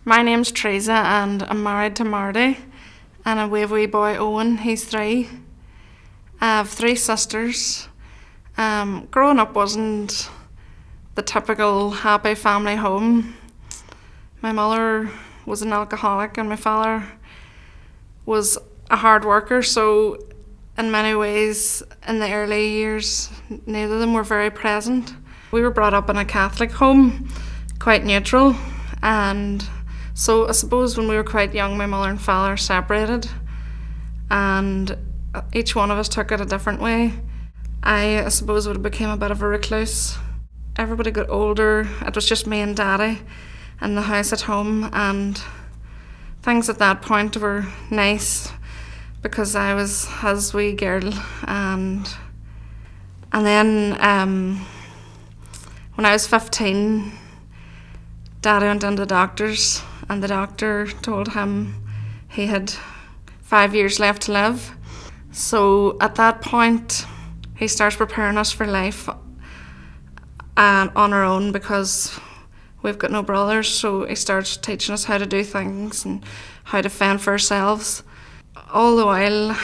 My name's Theresa and I'm married to Marty, and we have a wee boy Owen, he's 3. I have 3 sisters. Growing up wasn't the typical happy family home. My mother was an alcoholic and my father was a hard worker, so in many ways in the early years neither of them were very present. We were brought up in a Catholic home, quite neutral, and so I suppose when we were quite young my mother and father separated and each one of us took it a different way. I suppose would have became a bit of a recluse. Everybody got older, it was just me and Daddy in the house at home, and things at that point were nice because I was his wee girl, and then when I was 15 Daddy went into the doctor's and the doctor told him he had 5 years left to live. So at that point he starts preparing us for life on our own because we've got no brothers, so he starts teaching us how to do things and how to fend for ourselves. All the while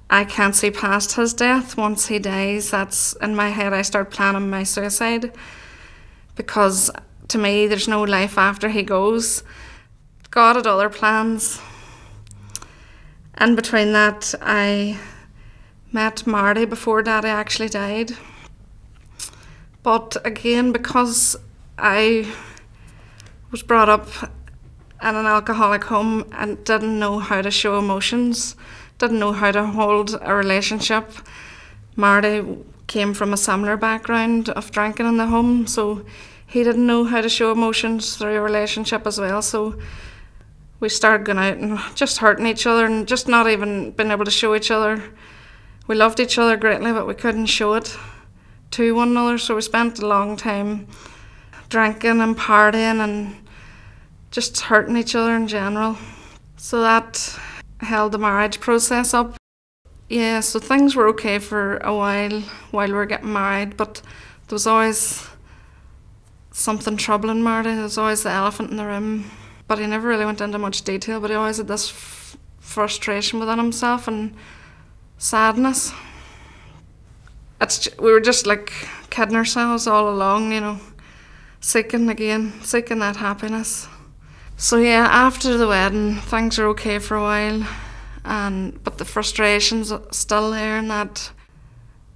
I can't see past his death. Once he dies, that's in my head I start planning my suicide because to me there's no life after he goes. God had other plans. In between that I met Marty before Daddy actually died. But again, because I was brought up in an alcoholic home and didn't know how to show emotions, didn't know how to hold a relationship. Marty came from a similar background of drinking in the home, so he didn't know how to show emotions through a relationship as well. So we started going out and just hurting each other and just not even being able to show each other. We loved each other greatly, but we couldn't show it to one another, so we spent a long time drinking and partying and just hurting each other in general. So that held the marriage process up. Yeah, so things were okay for a while we were getting married, but there was always something troubling Marty. There was always the elephant in the room, but he never really went into much detail, but he always had this frustration within himself and sadness. We were just like kidding ourselves all along, you know, seeking that happiness. So yeah, after the wedding things are okay for a while, but the frustration's still there and that,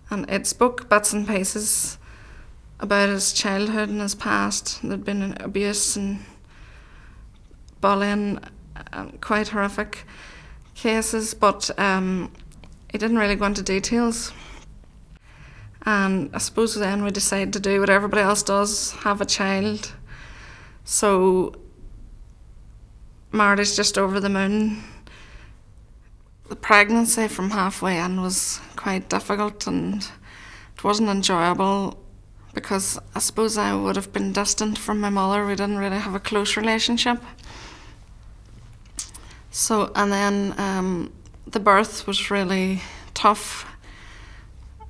and it spoke bits and pieces about his childhood and his past. There'd been abuse and bullying and quite horrific cases, but he didn't really go into details. And I suppose then we decided to do what everybody else does, have a child. So Marty's just over the moon. The pregnancy from halfway in was quite difficult and it wasn't enjoyable because I suppose I would have been distant from my mother. We didn't really have a close relationship. So, and then the birth was really tough,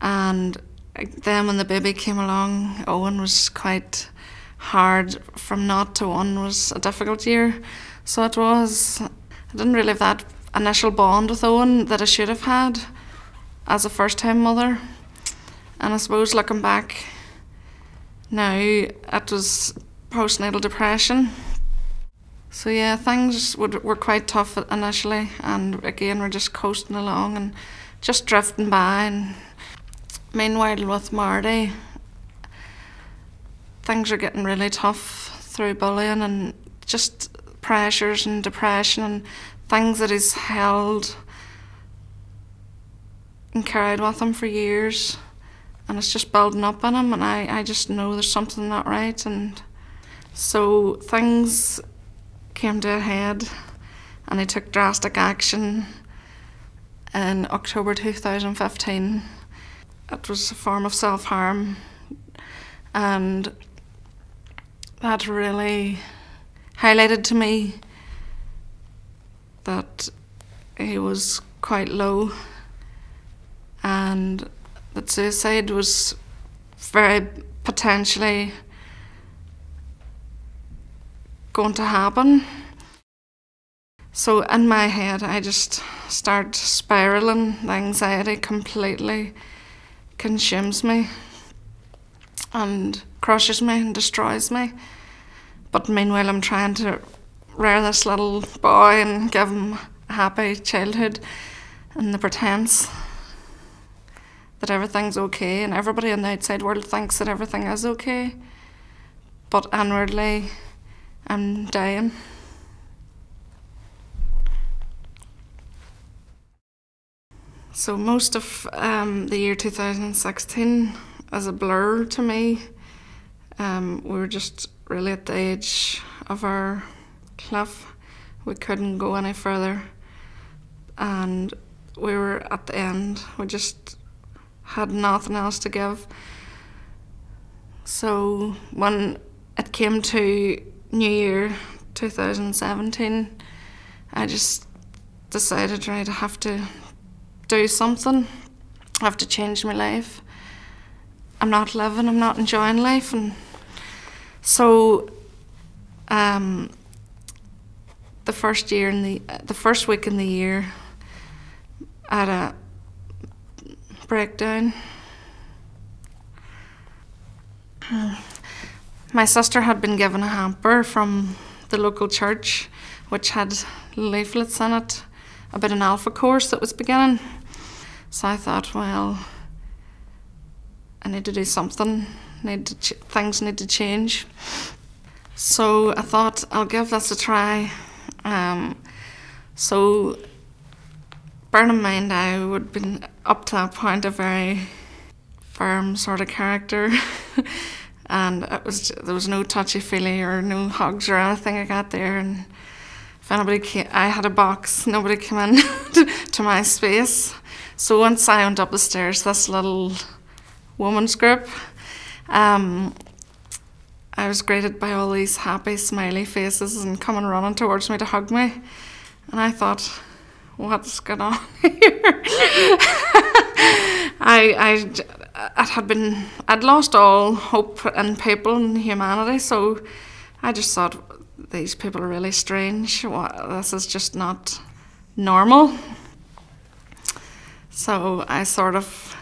and then when the baby came along, Owen was quite hard. From 0 to 1 was a difficult year. So it was. I didn't really have that initial bond with Owen that I should have had as a first-time mother. And I suppose looking back now, it was postnatal depression. So yeah, things were quite tough initially, and again we're just coasting along and just drifting by. And meanwhile with Marty, things are getting really tough through bullying and just pressures and depression and things that he's held and carried with him for years, and it's just building up in him, and I just know there's something not right. And so things came to a head and he took drastic action in October 2015. It was a form of self-harm, and that really highlighted to me that he was quite low and that suicide was very potentially going to happen. So in my head, I just start spiraling. The anxiety completely consumes me and crushes me and destroys me. But meanwhile, I'm trying to rear this little boy and give him a happy childhood and the pretense that everything's okay, and everybody in the outside world thinks that everything is okay. But inwardly, I'm dying. So most of the year 2016 is a blur to me. We were just really at the edge of our cliff. We couldn't go any further, and we were at the end. We just had nothing else to give. So when it came to New Year 2017, I just decided, right, I have to do something. I have to change my life. I'm not living, I'm not enjoying life. And so the first week in the year, I had a breakdown. My sister had been given a hamper from the local church, which had leaflets in it about an alpha course that was beginning. So I thought, well, I need to do something. Things need to change. So I thought, I'll give this a try. So bear in mind, I would have been up to that point a very firm sort of character. And there was no touchy-feely or no hugs or anything I got there. And if anybody came, I had a box, nobody came in to my space. So once I went up the stairs, this little women's group, I was greeted by all these happy, smiley faces and coming running towards me to hug me. And I thought, what's going on here? I'd lost all hope in people and humanity, so I just thought, these people are really strange. This is just not normal. So I sort of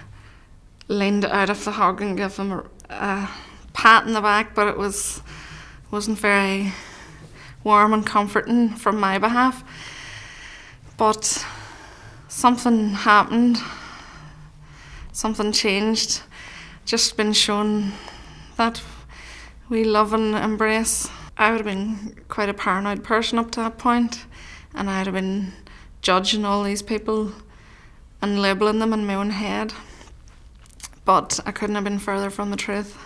leaned out of the hug and gave them a pat in the back, but it wasn't very warm and comforting from my behalf. But something happened. Something changed. Just been shown that we love and embrace. I would have been quite a paranoid person up to that point, and I'd have been judging all these people and labelling them in my own head. But I couldn't have been further from the truth.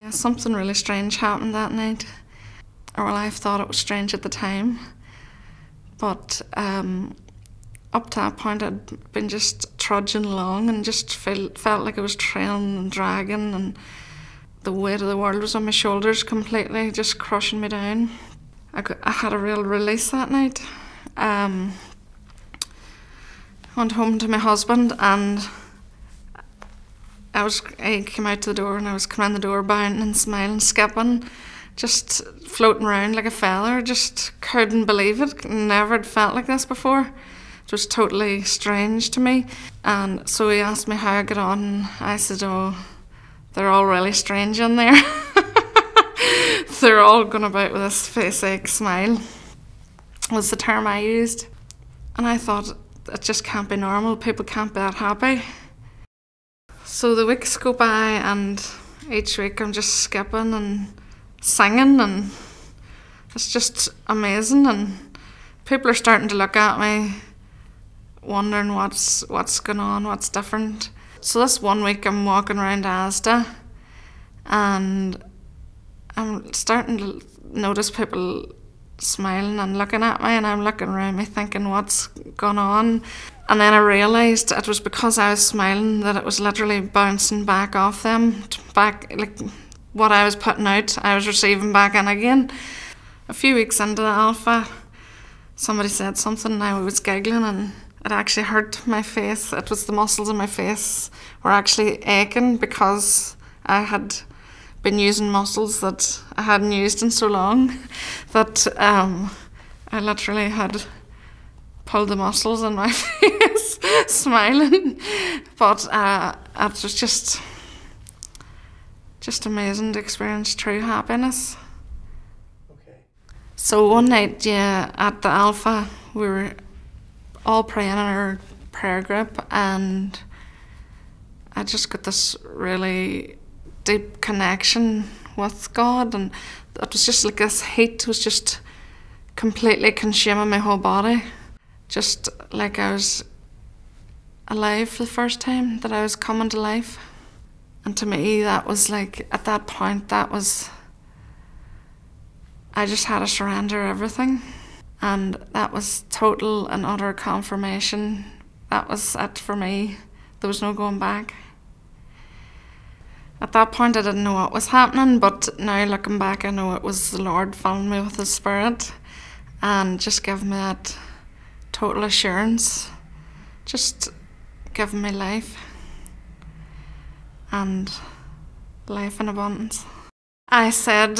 Yeah, something really strange happened that night. Or well, I thought it was strange at the time. But up to that point, I'd been just trudging along and just felt like I was trailing and dragging, and the weight of the world was on my shoulders completely, just crushing me down. I had a real release that night. I went home to my husband, and I came out to the door, and I was coming in the door bounding and smiling, skipping, just floating around like a feather. Just couldn't believe it. Never had felt like this before. It was totally strange to me. And so he asked me how I got on, and I said, oh, they're all really strange in there. They're all going about with this face-ache smile, was the term I used. And I thought, it just can't be normal. People can't be that happy. So the weeks go by, and each week I'm just skipping and singing, and it's just amazing. And people are starting to look at me, wondering what's going on, what's different. So this one week I'm walking around Asda, and I'm starting to notice people smiling and looking at me, and I'm looking around me thinking, what's going on? And then I realised it was because I was smiling that it was literally bouncing back off them, back, like what I was putting out, I was receiving back in again. A few weeks into the alpha, somebody said something, and I was giggling, and it actually hurt my face. It was the muscles in my face were actually aching because I had been using muscles that I hadn't used in so long that I literally had pulled the muscles in my face, smiling. But it was just amazing to experience true happiness. Okay. So one night, at the Alpha, we were all praying in our prayer group, and I just got this really deep connection with God, and it was just like this heat was just completely consuming my whole body. Just like I was alive for the first time, that I was coming to life. And to me, that was like, at that point, I just had to surrender everything. And that was total and utter confirmation. That was it for me. There was no going back. At that point, I didn't know what was happening, but now looking back, I know it was the Lord filling me with His Spirit and just giving me that total assurance, just giving me life and life in abundance. I said,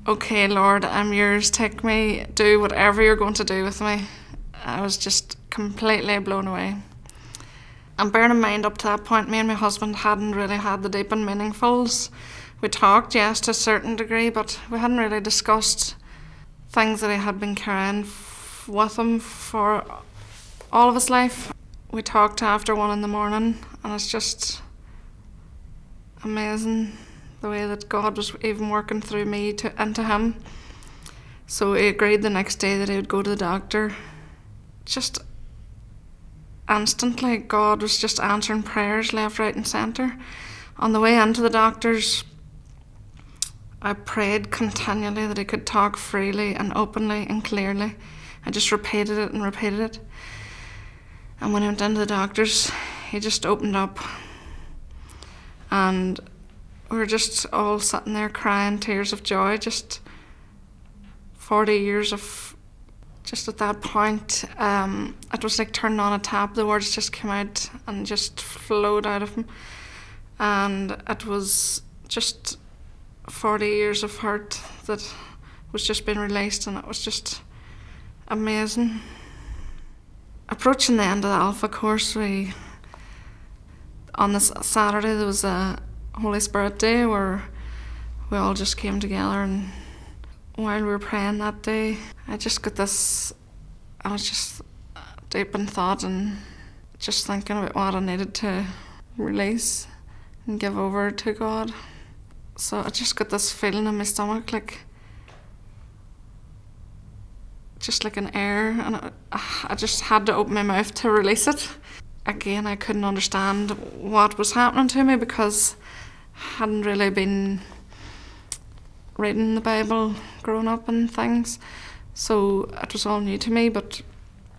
okay, Lord, I'm yours, take me, do whatever you're going to do with me. I was just completely blown away. And bearing in mind, up to that point, me and my husband hadn't really had the deep and meaningfuls. We talked, yes, to a certain degree, but we hadn't really discussed things that he had been carrying with him for all of his life. We talked after 1 in the morning, and it's just amazing the way that God was even working through me into him. So he agreed the next day that he would go to the doctor. Just instantly, God was just answering prayers left, right and centre. On the way into the doctor's, I prayed continually that he could talk freely and openly and clearly. I just repeated it and repeated it. And when I went into the doctor's, he just opened up. And we were just all sitting there crying tears of joy. Just 40 years of, just at that point, it was like turning on a tap. The words just came out and just flowed out of him. And it was just 40 years of hurt that was just being released, and it was just amazing. Approaching the end of the Alpha course, on this Saturday there was a Holy Spirit Day where we all just came together, and while we were praying that day, I just got this, I was just deep in thought and just thinking about what I needed to release and give over to God. So I just got this feeling in my stomach, like just like an air, and I just had to open my mouth to release it. Again, I couldn't understand what was happening to me because I hadn't really been reading the Bible growing up and things, so it was all new to me. But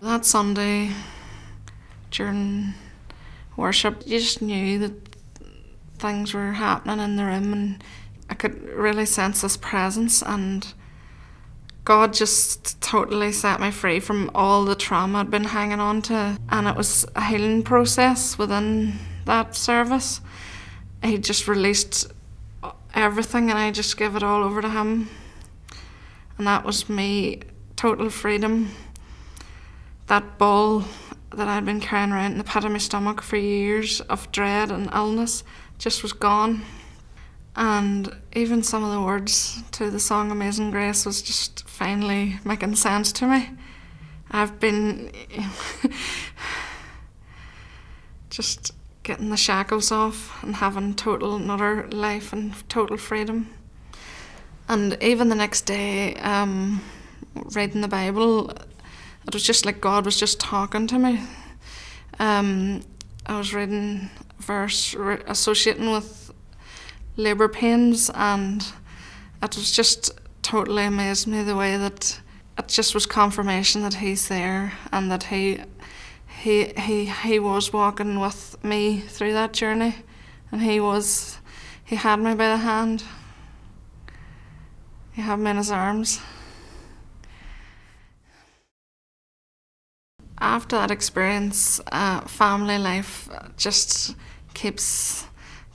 that Sunday during worship, you just knew that things were happening in the room, and I could really sense this presence, and God just totally set me free from all the trauma I'd been hanging on to. And it was a healing process within that service. He just released everything, and I just gave it all over to him. And that was me, total freedom. That ball that I'd been carrying around in the pit of my stomach for years of dread and illness just was gone. And even some of the words to the song Amazing Grace was just finally making sense to me. I've been just getting the shackles off and having total and utter life and total freedom. And even the next day, reading the Bible, it was just like God was just talking to me. I was reading a verse associating with labour pains, and it was just totally amazed me the way that it just was confirmation that He's there, and that he was walking with me through that journey, and He had me by the hand. He had me in His arms. After that experience, family life just keeps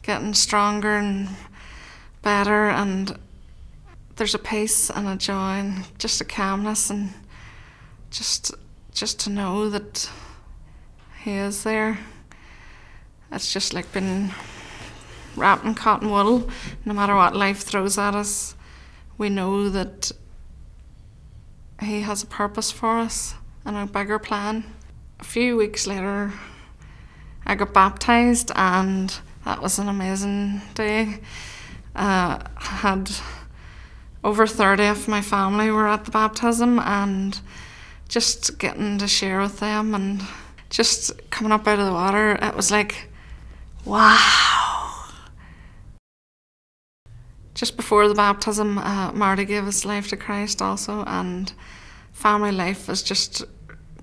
getting stronger and better, and there's a peace and a joy and just a calmness, and just to know that he is there. It's just like being wrapped in cotton wool. No matter what life throws at us, we know that he has a purpose for us and a bigger plan. A few weeks later, I got baptised, and that was an amazing day. I had over 30 of my family were at the baptism, and just getting to share with them and just coming up out of the water, it was like, wow. Just before the baptism, Marty gave his life to Christ also, and family life is just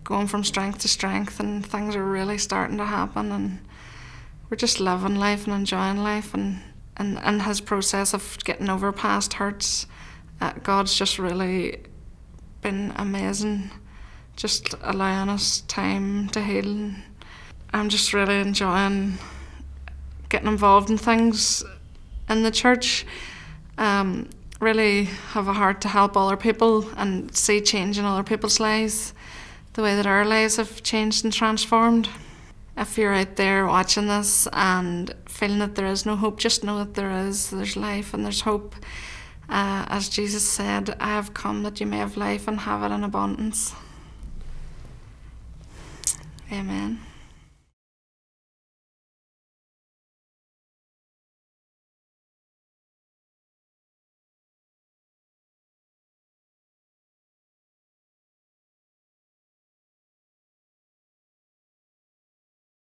going from strength to strength, and things are really starting to happen, and we're just living life and enjoying life, and his process of getting over past hurts, God's just really been amazing, just allowing us time to heal. I'm just really enjoying getting involved in things in the church. Really have a heart to help other people and see change in other people's lives, the way that our lives have changed and transformed. If you're out there watching this and feeling that there is no hope, just know that there is. There's life and there's hope. As Jesus said, I have come that you may have life and have it in abundance. Amen.